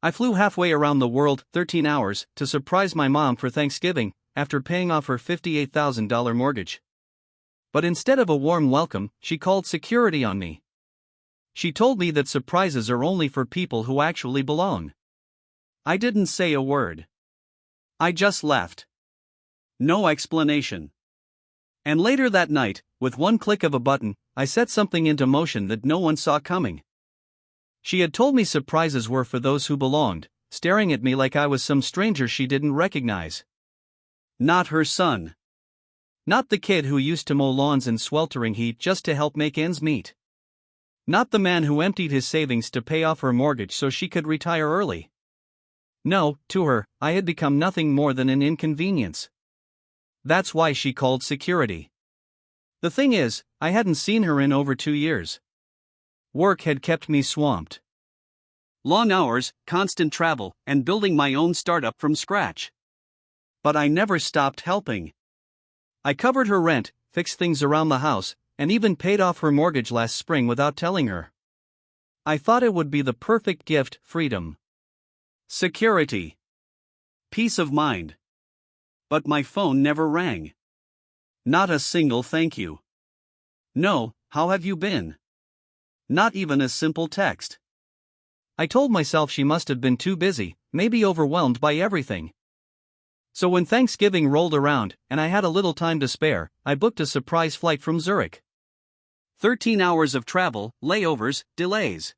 I flew halfway around the world, 13 hours, to surprise my mom for Thanksgiving, after paying off her $58,000 mortgage. But instead of a warm welcome, she called security on me. She told me that surprises are only for people who actually belong. I didn't say a word. I just left. No explanation. And later that night, with one click of a button, I set something into motion that no one saw coming. She had told me surprises were for those who belonged, staring at me like I was some stranger she didn't recognize. Not her son. Not the kid who used to mow lawns in sweltering heat just to help make ends meet. Not the man who emptied his savings to pay off her mortgage so she could retire early. No, to her, I had become nothing more than an inconvenience. That's why she called security. The thing is, I hadn't seen her in over 2 years. Work had kept me swamped. Long hours, constant travel, and building my own startup from scratch. But I never stopped helping. I covered her rent, fixed things around the house, and even paid off her mortgage last spring without telling her. I thought it would be the perfect gift: freedom. Security. Peace of mind. But my phone never rang. Not a single thank you. No, how have you been? Not even a simple text. I told myself she must have been too busy, maybe overwhelmed by everything. So when Thanksgiving rolled around, and I had a little time to spare, I booked a surprise flight from Zurich. 13 hours of travel, layovers, delays.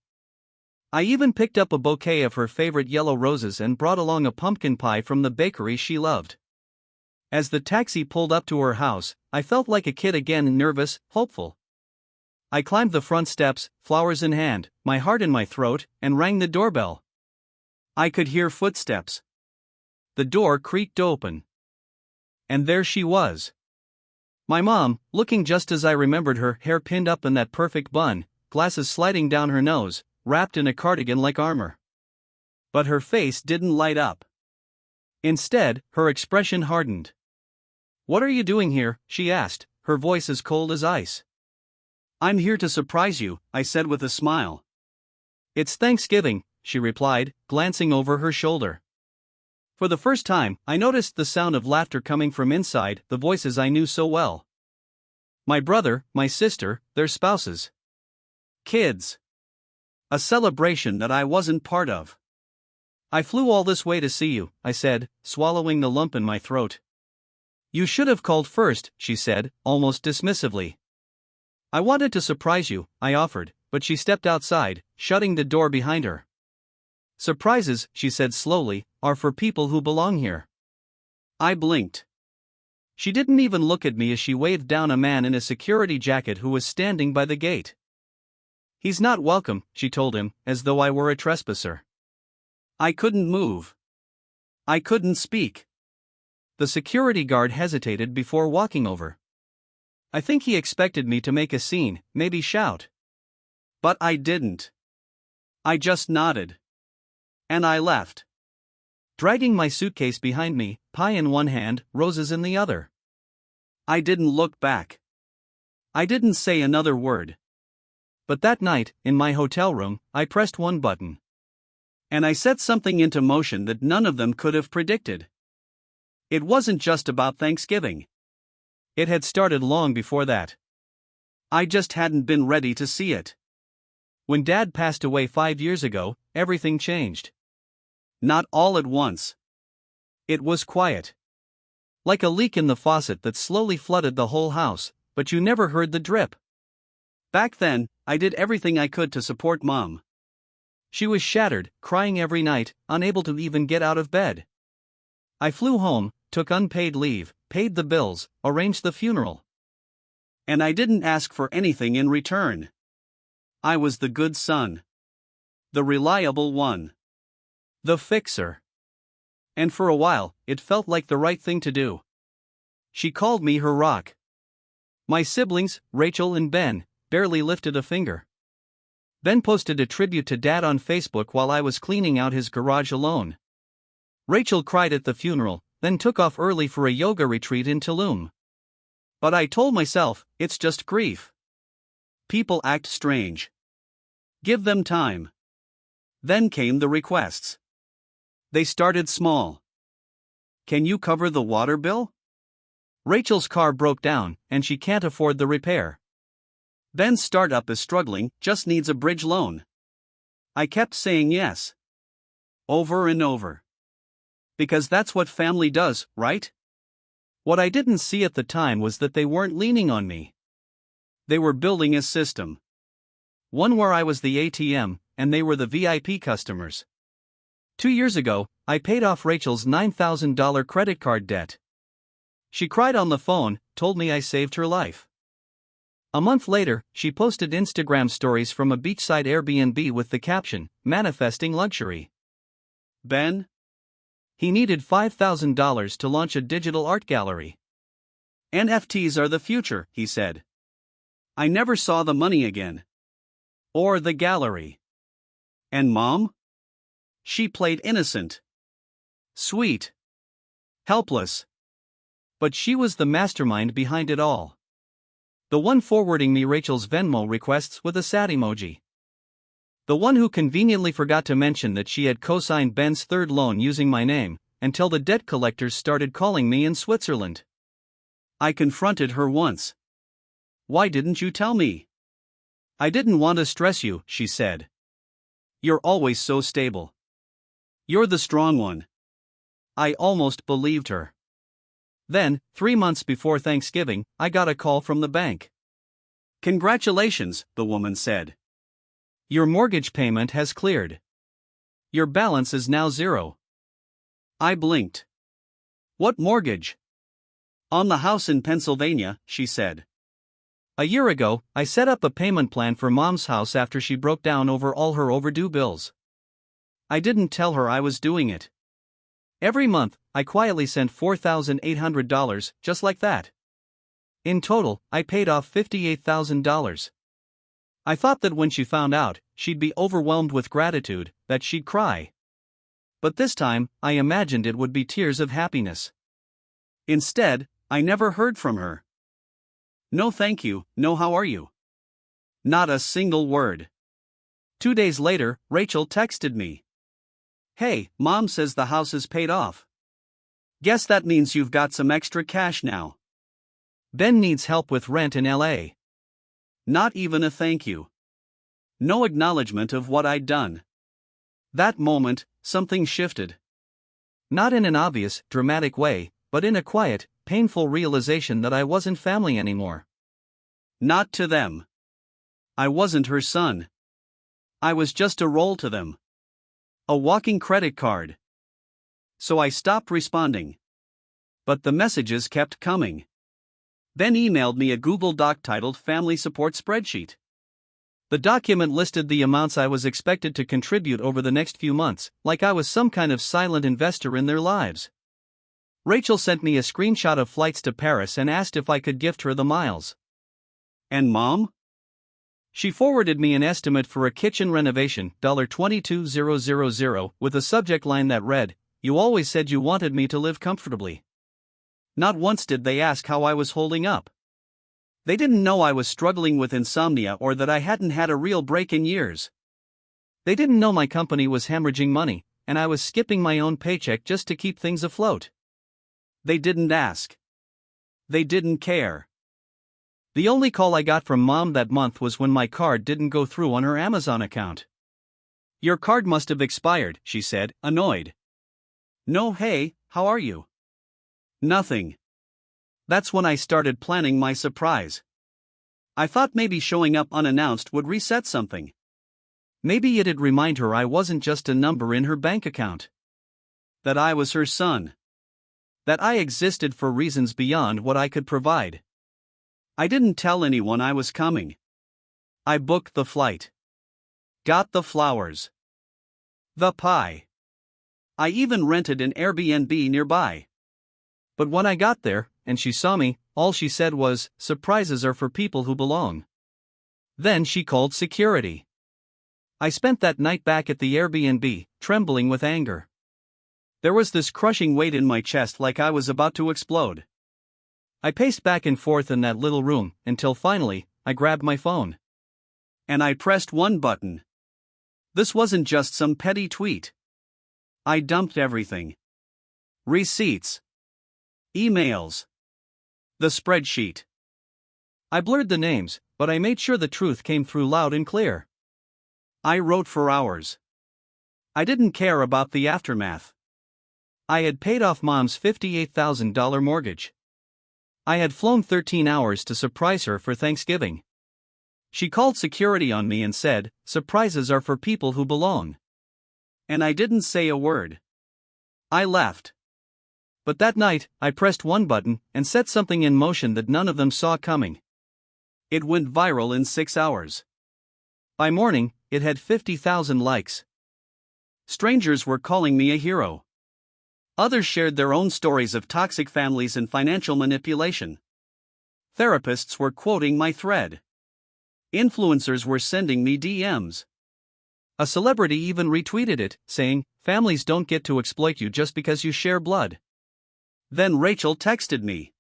I even picked up a bouquet of her favorite yellow roses and brought along a pumpkin pie from the bakery she loved. As the taxi pulled up to her house, I felt like a kid again, nervous, hopeful. I climbed the front steps, flowers in hand, my heart in my throat, and rang the doorbell. I could hear footsteps. The door creaked open. And there she was. My mom, looking just as I remembered her, hair pinned up in that perfect bun, glasses sliding down her nose, wrapped in a cardigan like armor. But her face didn't light up. Instead, her expression hardened. "What are you doing here?" she asked, her voice as cold as ice. "I'm here to surprise you," I said with a smile. "It's Thanksgiving," she replied, glancing over her shoulder. For the first time, I noticed the sound of laughter coming from inside, the voices I knew so well. My brother, my sister, their spouses. Kids. A celebration that I wasn't part of. "I flew all this way to see you," I said, swallowing the lump in my throat. "You should have called first," she said, almost dismissively. "I wanted to surprise you," I offered, but she stepped outside, shutting the door behind her. "Surprises," she said slowly, "are for people who belong here." I blinked. She didn't even look at me as she waved down a man in a security jacket who was standing by the gate. "He's not welcome," she told him, as though I were a trespasser. I couldn't move. I couldn't speak. The security guard hesitated before walking over. I think he expected me to make a scene, maybe shout. But I didn't. I just nodded. And I left. Dragging my suitcase behind me, pie in one hand, roses in the other. I didn't look back. I didn't say another word. But that night, in my hotel room, I pressed one button. And I set something into motion that none of them could have predicted. It wasn't just about Thanksgiving. It had started long before that. I just hadn't been ready to see it. When Dad passed away 5 years ago, everything changed. Not all at once. It was quiet. Like a leak in the faucet that slowly flooded the whole house, but you never heard the drip. Back then, I did everything I could to support Mom. She was shattered, crying every night, unable to even get out of bed. I flew home, took unpaid leave, paid the bills, arranged the funeral. And I didn't ask for anything in return. I was the good son. The reliable one. The fixer. And for a while, it felt like the right thing to do. She called me her rock. My siblings, Rachel and Ben, barely lifted a finger. Ben posted a tribute to Dad on Facebook while I was cleaning out his garage alone. Rachel cried at the funeral, then took off early for a yoga retreat in Tulum. But I told myself, it's just grief. People act strange. Give them time. Then came the requests. They started small. Can you cover the water bill? Rachel's car broke down, and she can't afford the repair. Ben's startup is struggling, just needs a bridge loan. I kept saying yes. Over and over. Because that's what family does, right? What I didn't see at the time was that they weren't leaning on me. They were building a system. One where I was the ATM, and they were the VIP customers. 2 years ago, I paid off Rachel's $9,000 credit card debt. She cried on the phone, told me I saved her life. A month later, she posted Instagram stories from a beachside Airbnb with the caption, "Manifesting luxury." Ben? He needed $5,000 to launch a digital art gallery. NFTs are the future, he said. I never saw the money again. Or the gallery. And Mom? She played innocent. Sweet. Helpless. But she was the mastermind behind it all. The one forwarding me Rachel's Venmo requests with a sad emoji. The one who conveniently forgot to mention that she had co-signed Ben's third loan using my name, until the debt collectors started calling me in Switzerland. I confronted her once. Why didn't you tell me? I didn't want to stress you, she said. You're always so stable. You're the strong one. I almost believed her. Then, 3 months before Thanksgiving, I got a call from the bank. Congratulations, the woman said. Your mortgage payment has cleared. Your balance is now 0. I blinked. What mortgage? On the house in Pennsylvania, she said. A year ago, I set up a payment plan for Mom's house after she broke down over all her overdue bills. I didn't tell her I was doing it. Every month, I quietly sent $4,800, just like that. In total, I paid off $58,000. I thought that when she found out, she'd be overwhelmed with gratitude, that she'd cry. But this time, I imagined it would be tears of happiness. Instead, I never heard from her. No thank you, no how are you? Not a single word. 2 days later, Rachel texted me. Hey, Mom says the house is paid off. Guess that means you've got some extra cash now. Ben needs help with rent in LA. Not even a thank you. No acknowledgement of what I'd done. That moment, something shifted. Not in an obvious, dramatic way, but in a quiet, painful realization that I wasn't family anymore. Not to them. I wasn't her son. I was just a role to them. A walking credit card. So I stopped responding. But the messages kept coming. Ben emailed me a Google Doc titled Family Support Spreadsheet. The document listed the amounts I was expected to contribute over the next few months, like I was some kind of silent investor in their lives. Rachel sent me a screenshot of flights to Paris and asked if I could gift her the miles. And Mom? She forwarded me an estimate for a kitchen renovation, $22,000, with a subject line that read, "You always said you wanted me to live comfortably." Not once did they ask how I was holding up. They didn't know I was struggling with insomnia or that I hadn't had a real break in years. They didn't know my company was hemorrhaging money, and I was skipping my own paycheck just to keep things afloat. They didn't ask. They didn't care. The only call I got from Mom that month was when my card didn't go through on her Amazon account. Your card must have expired, she said, annoyed. No, hey, how are you? Nothing. That's when I started planning my surprise. I thought maybe showing up unannounced would reset something. Maybe it'd remind her I wasn't just a number in her bank account. That I was her son. That I existed for reasons beyond what I could provide. I didn't tell anyone I was coming. I booked the flight. Got the flowers. The pie. I even rented an Airbnb nearby. But when I got there, and she saw me, all she said was, "Surprises are for people who belong." Then she called security. I spent that night back at the Airbnb, trembling with anger. There was this crushing weight in my chest like I was about to explode. I paced back and forth in that little room, until finally, I grabbed my phone. And I pressed one button. This wasn't just some petty tweet. I dumped everything. Receipts. Emails. The spreadsheet. I blurred the names, but I made sure the truth came through loud and clear. I wrote for hours. I didn't care about the aftermath. I had paid off Mom's $58,000 mortgage. I had flown 13 hours to surprise her for Thanksgiving. She called security on me and said, "Surprises are for people who belong." And I didn't say a word. I left. But that night, I pressed one button and set something in motion that none of them saw coming. It went viral in 6 hours. By morning, it had 50,000 likes. Strangers were calling me a hero. Others shared their own stories of toxic families and financial manipulation. Therapists were quoting my thread. Influencers were sending me DMs. A celebrity even retweeted it, saying, "Families don't get to exploit you just because you share blood." Then Rachel texted me.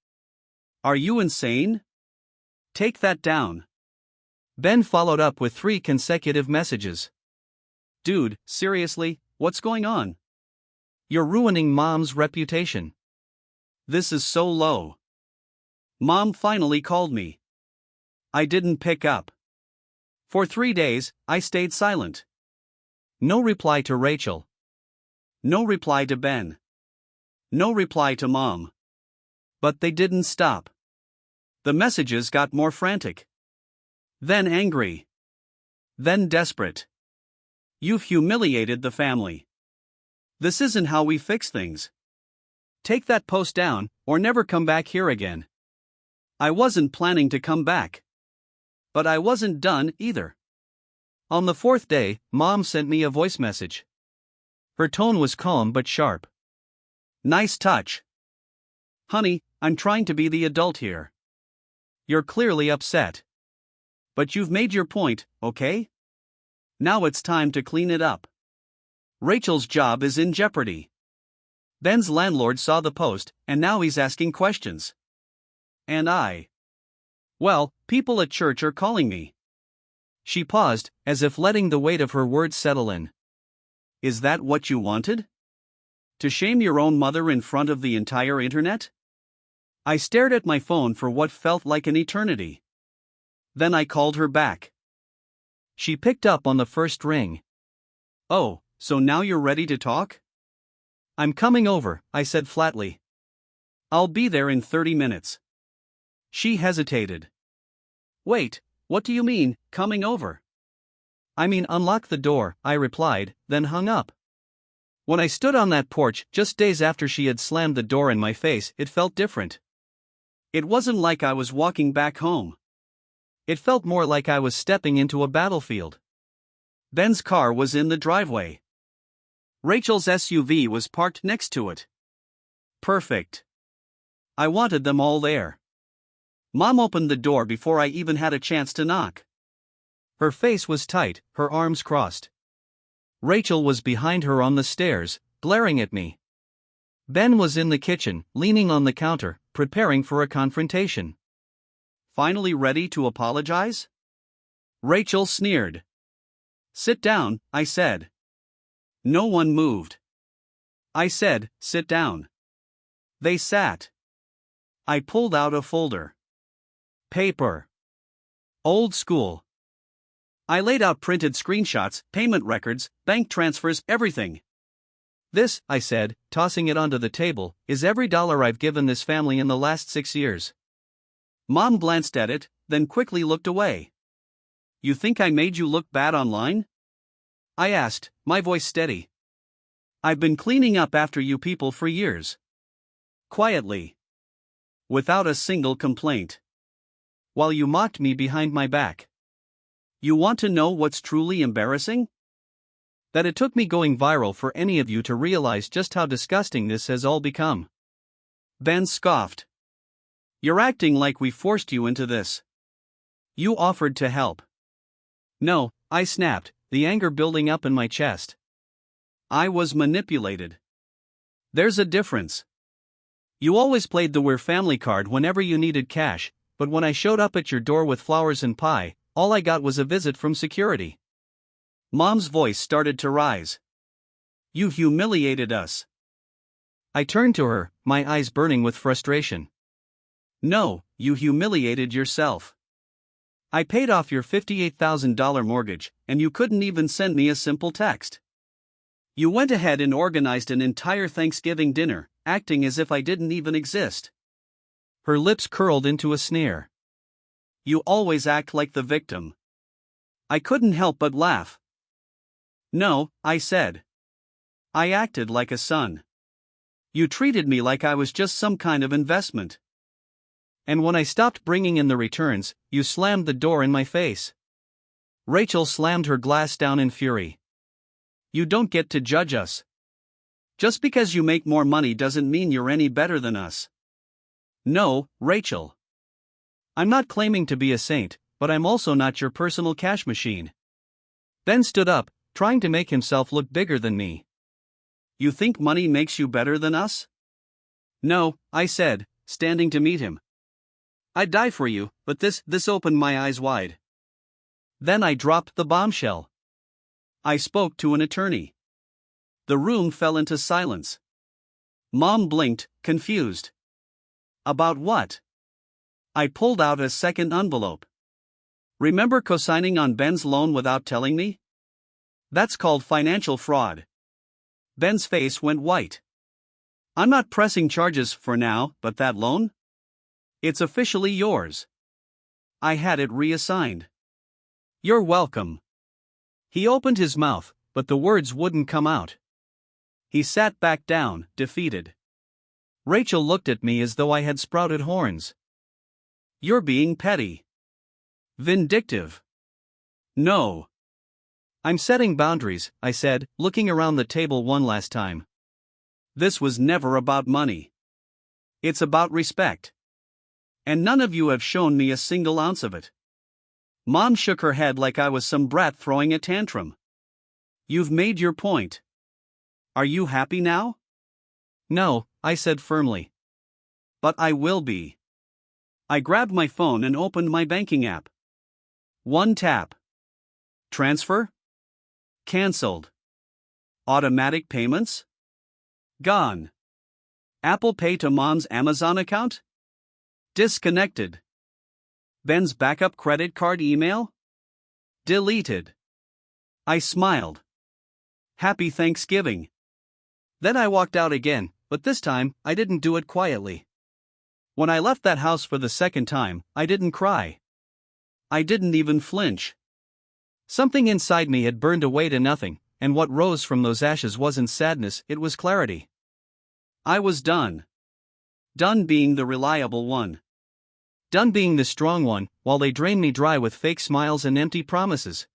"Are you insane? Take that down." Ben followed up with 3 consecutive messages. "Dude, seriously, what's going on? You're ruining Mom's reputation. This is so low." Mom finally called me. I didn't pick up. For 3 days, I stayed silent. No reply to Rachel. No reply to Ben. No reply to Mom. But they didn't stop. The messages got more frantic. Then angry. Then desperate. "You've humiliated the family. This isn't how we fix things. Take that post down, or never come back here again." I wasn't planning to come back. But I wasn't done either. On the 4th day, Mom sent me a voice message. Her tone was calm but sharp. "Nice touch. Honey, I'm trying to be the adult here. You're clearly upset. But you've made your point, okay? Now it's time to clean it up. Rachel's job is in jeopardy. Ben's landlord saw the post, and now he's asking questions. And well, people at church are calling me." She paused, as if letting the weight of her words settle in. "Is that what you wanted? To shame your own mother in front of the entire internet?" I stared at my phone for what felt like an eternity. Then I called her back. She picked up on the first ring. "Oh, so now you're ready to talk?" "I'm coming over," I said flatly. "I'll be there in 30 minutes. She hesitated. "Wait, what do you mean, coming over?" "I mean unlock the door," I replied, then hung up. When I stood on that porch just days after she had slammed the door in my face, it felt different. It wasn't like I was walking back home. It felt more like I was stepping into a battlefield. Ben's car was in the driveway. Rachel's SUV was parked next to it. Perfect. I wanted them all there. Mom opened the door before I even had a chance to knock. Her face was tight, her arms crossed. Rachel was behind her on the stairs, glaring at me. Ben was in the kitchen, leaning on the counter, preparing for a confrontation. "Finally ready to apologize?" Rachel sneered. "Sit down," I said. No one moved. I said, "Sit down." They sat. I pulled out a folder. Paper. Old school. I laid out printed screenshots, payment records, bank transfers, everything. "This," I said, tossing it onto the table, "is every dollar I've given this family in the last 6 years." Mom glanced at it, then quickly looked away. "You think I made you look bad online?" I asked, my voice steady. "I've been cleaning up after you people for years. Quietly. Without a single complaint. While you mocked me behind my back. You want to know what's truly embarrassing? That it took me going viral for any of you to realize just how disgusting this has all become." Ben scoffed. "You're acting like we forced you into this. You offered to help." "No," I snapped, the anger building up in my chest. "I was manipulated. There's a difference. You always played the we're family card whenever you needed cash, but when I showed up at your door with flowers and pie, all I got was a visit from security." Mom's voice started to rise. You humiliated us. I turned to her, my eyes burning with frustration. No, you humiliated yourself. I paid off your $58,000 mortgage, and you couldn't even send me a simple text. You went ahead and organized an entire Thanksgiving dinner, acting as if I didn't even exist. Her lips curled into a sneer. You always act like the victim. I couldn't help but laugh. No, I said. I acted like a son. You treated me like I was just some kind of investment. And when I stopped bringing in the returns, you slammed the door in my face. Rachel slammed her glass down in fury. You don't get to judge us. Just because you make more money doesn't mean you're any better than us. No, Rachel. I'm not claiming to be a saint, but I'm also not your personal cash machine. Ben stood up, trying to make himself look bigger than me. You think money makes you better than us? No, I said, standing to meet him. I'd die for you, but this opened my eyes wide. Then I dropped the bombshell. I spoke to an attorney. The room fell into silence. Mom blinked, confused. About what? I pulled out a second envelope. Remember co-signing on Ben's loan without telling me? That's called financial fraud. Ben's face went white. I'm not pressing charges for now, but that loan? It's officially yours. I had it reassigned. You're welcome. He opened his mouth, but the words wouldn't come out. He sat back down, defeated. Rachel looked at me as though I had sprouted horns. You're being petty. Vindictive. No. I'm setting boundaries, I said, looking around the table one last time. This was never about money. It's about respect. And none of you have shown me a single ounce of it. Mom shook her head like I was some brat throwing a tantrum. You've made your point. Are you happy now? No, I said firmly. But I will be. I grabbed my phone and opened my banking app. One tap. Transfer? Cancelled. Automatic payments? Gone. Apple Pay to Mom's Amazon account? Disconnected. Ben's backup credit card email? Deleted. I smiled. Happy Thanksgiving. Then I walked out again, but this time, I didn't do it quietly. When I left that house for the second time, I didn't cry. I didn't even flinch. Something inside me had burned away to nothing, and what rose from those ashes wasn't sadness, it was clarity. I was done. Done being the reliable one. Done being the strong one, while they drained me dry with fake smiles and empty promises.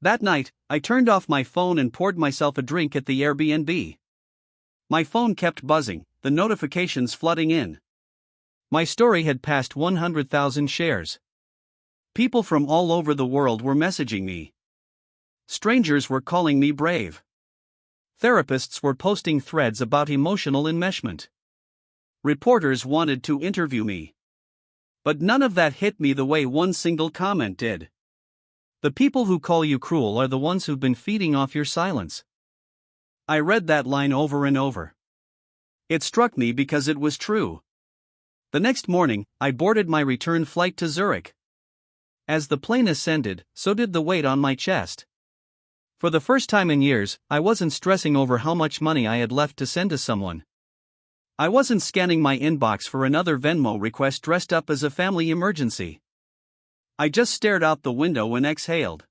That night, I turned off my phone and poured myself a drink at the Airbnb. My phone kept buzzing, the notifications flooding in. My story had passed 100,000 shares. People from all over the world were messaging me. Strangers were calling me brave. Therapists were posting threads about emotional enmeshment. Reporters wanted to interview me. But none of that hit me the way one single comment did. The people who call you cruel are the ones who've been feeding off your silence. I read that line over and over. It struck me because it was true. The next morning, I boarded my return flight to Zurich. As the plane ascended, so did the weight on my chest. For the first time in years, I wasn't stressing over how much money I had left to send to someone. I wasn't scanning my inbox for another Venmo request dressed up as a family emergency. I just stared out the window and exhaled.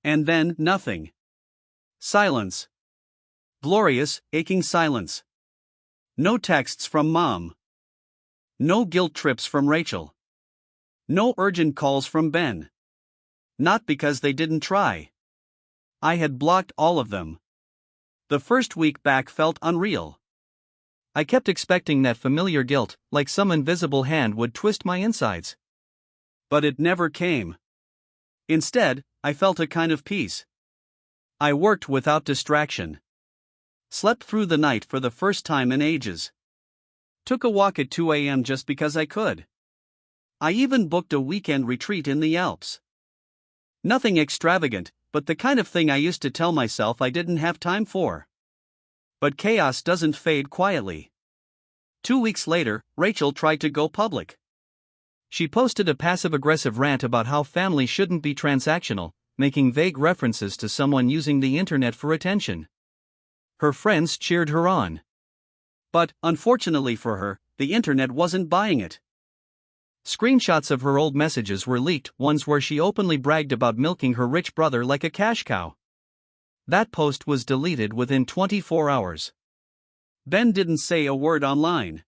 And then, nothing. Silence. Glorious, aching silence. No texts from Mom. No guilt trips from Rachel. No urgent calls from Ben. Not because they didn't try. I had blocked all of them. The first week back felt unreal. I kept expecting that familiar guilt, like some invisible hand would twist my insides. But it never came. Instead, I felt a kind of peace. I worked without distraction. Slept through the night for the first time in ages. Took a walk at 2 a.m. just because I could. I even booked a weekend retreat in the Alps. Nothing extravagant, but the kind of thing I used to tell myself I didn't have time for. But chaos doesn't fade quietly. 2 weeks later, Rachel tried to go public. She posted a passive-aggressive rant about how family shouldn't be transactional, making vague references to someone using the internet for attention. Her friends cheered her on. But, unfortunately for her, the internet wasn't buying it. Screenshots of her old messages were leaked, ones where she openly bragged about milking her rich brother like a cash cow. That post was deleted within 24 hours. Ben didn't say a word online.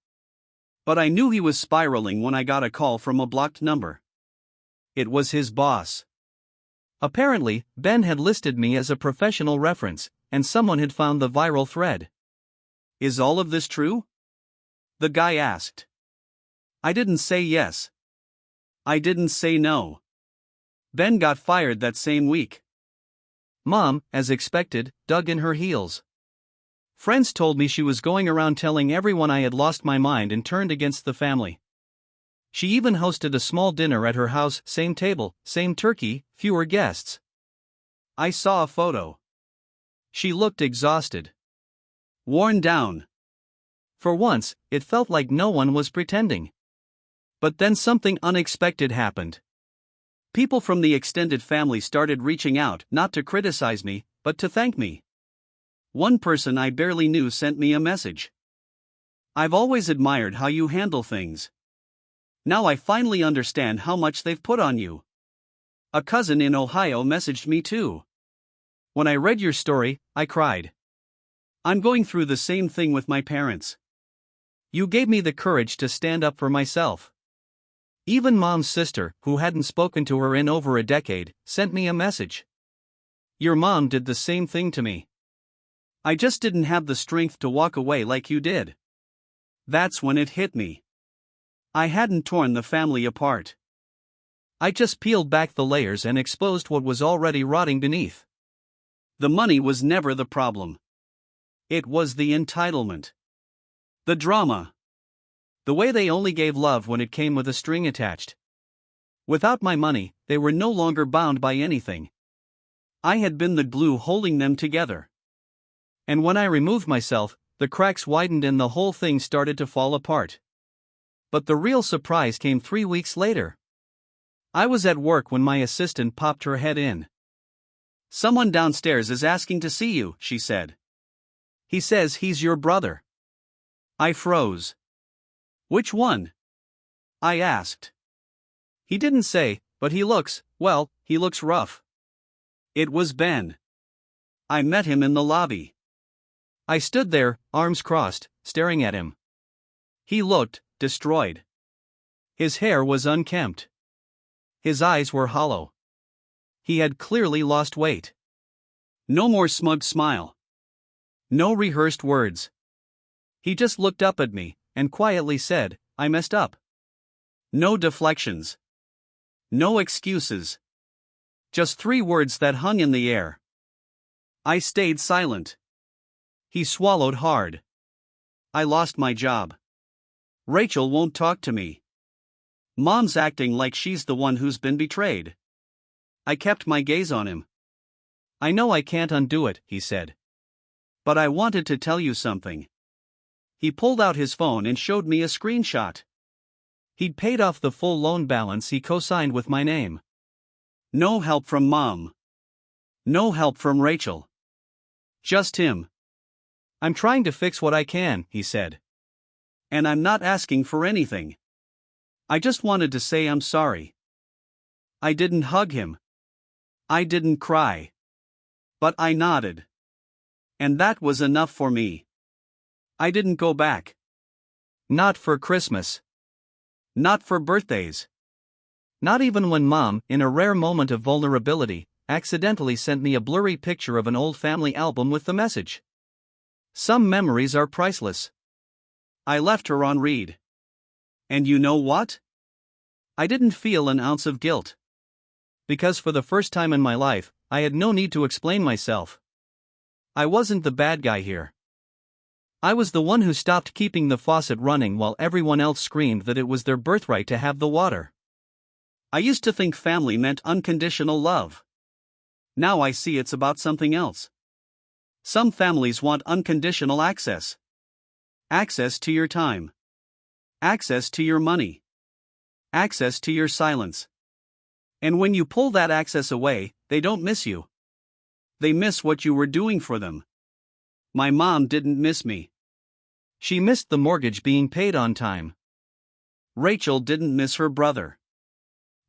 But I knew he was spiraling when I got a call from a blocked number. It was his boss. Apparently, Ben had listed me as a professional reference, and someone had found the viral thread. Is all of this true? The guy asked. I didn't say yes. I didn't say no. Ben got fired that same week. Mom, as expected, dug in her heels. Friends told me she was going around telling everyone I had lost my mind and turned against the family. She even hosted a small dinner at her house, same table, same turkey, fewer guests. I saw a photo. She looked exhausted. Worn down. For once, it felt like no one was pretending. But then something unexpected happened. People from the extended family started reaching out, not to criticize me, but to thank me. One person I barely knew sent me a message. I've always admired how you handle things. Now I finally understand how much they've put on you. A cousin in Ohio messaged me too. When I read your story, I cried. I'm going through the same thing with my parents. You gave me the courage to stand up for myself. Even Mom's sister, who hadn't spoken to her in over a decade, sent me a message. Your mom did the same thing to me. I just didn't have the strength to walk away like you did. That's when it hit me. I hadn't torn the family apart. I just peeled back the layers and exposed what was already rotting beneath. The money was never the problem. It was the entitlement. The drama. The way they only gave love when it came with a string attached. Without my money, they were no longer bound by anything. I had been the glue holding them together. And when I removed myself, the cracks widened and the whole thing started to fall apart. But the real surprise came 3 weeks later. I was at work when my assistant popped her head in. Someone downstairs is asking to see you, she said. He says he's your brother. I froze. Which one? I asked. He didn't say, but he looks rough. It was Ben. I met him in the lobby. I stood there, arms crossed, staring at him. He looked destroyed. His hair was unkempt. His eyes were hollow. He had clearly lost weight. No more smug smile. No rehearsed words. He just looked up at me and quietly said, I messed up. No deflections. No excuses. Just 3 words that hung in the air. I stayed silent. He swallowed hard. I lost my job. Rachel won't talk to me. Mom's acting like she's the one who's been betrayed. I kept my gaze on him. I know I can't undo it, he said. But I wanted to tell you something. He pulled out his phone and showed me a screenshot. He'd paid off the full loan balance he co-signed with my name. No help from Mom. No help from Rachel. Just him. I'm trying to fix what I can, he said. And I'm not asking for anything. I just wanted to say I'm sorry. I didn't hug him. I didn't cry. But I nodded. And that was enough for me. I didn't go back. Not for Christmas. Not for birthdays. Not even when Mom, in a rare moment of vulnerability, accidentally sent me a blurry picture of an old family album with the message. Some memories are priceless. I left her on read. And you know what? I didn't feel an ounce of guilt. Because for the first time in my life, I had no need to explain myself. I wasn't the bad guy here. I was the one who stopped keeping the faucet running while everyone else screamed that it was their birthright to have the water. I used to think family meant unconditional love. Now I see it's about something else. Some families want unconditional access. Access to your time. Access to your money. Access to your silence. And when you pull that access away, they don't miss you. They miss what you were doing for them. My mom didn't miss me. She missed the mortgage being paid on time. Rachel didn't miss her brother.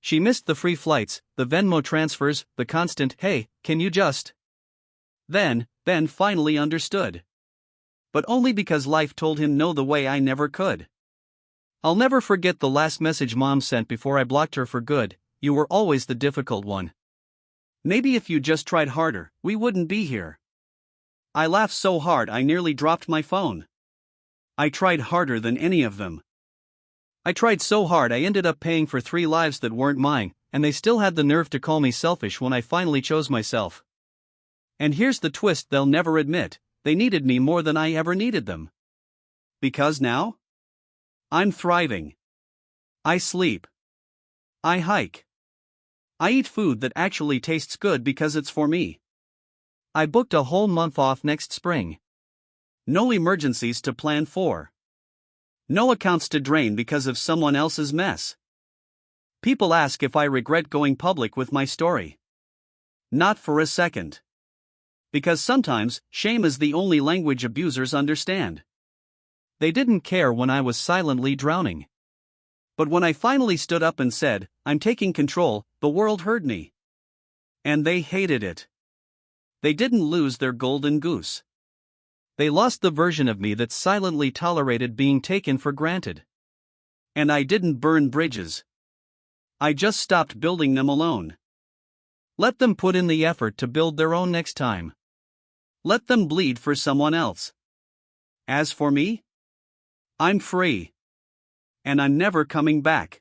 She missed the free flights, the Venmo transfers, the constant, "Hey, can you just?" Then, Ben finally understood. But only because life told him no the way I never could. I'll never forget the last message Mom sent before I blocked her for good: "You were always the difficult one. Maybe if you just tried harder, we wouldn't be here." I laughed so hard I nearly dropped my phone. I tried harder than any of them. I tried so hard I ended up paying for 3 lives that weren't mine, and they still had the nerve to call me selfish when I finally chose myself. And here's the twist they'll never admit: they needed me more than I ever needed them. Because now? I'm thriving. I sleep. I hike. I eat food that actually tastes good because it's for me. I booked a whole month off next spring. No emergencies to plan for. No accounts to drain because of someone else's mess. People ask if I regret going public with my story. Not for a second. Because sometimes, shame is the only language abusers understand. They didn't care when I was silently drowning. But when I finally stood up and said, "I'm taking control," the world heard me. And they hated it. They didn't lose their golden goose. They lost the version of me that silently tolerated being taken for granted. And I didn't burn bridges. I just stopped building them alone. Let them put in the effort to build their own next time. Let them bleed for someone else. As for me, I'm free. And I'm never coming back.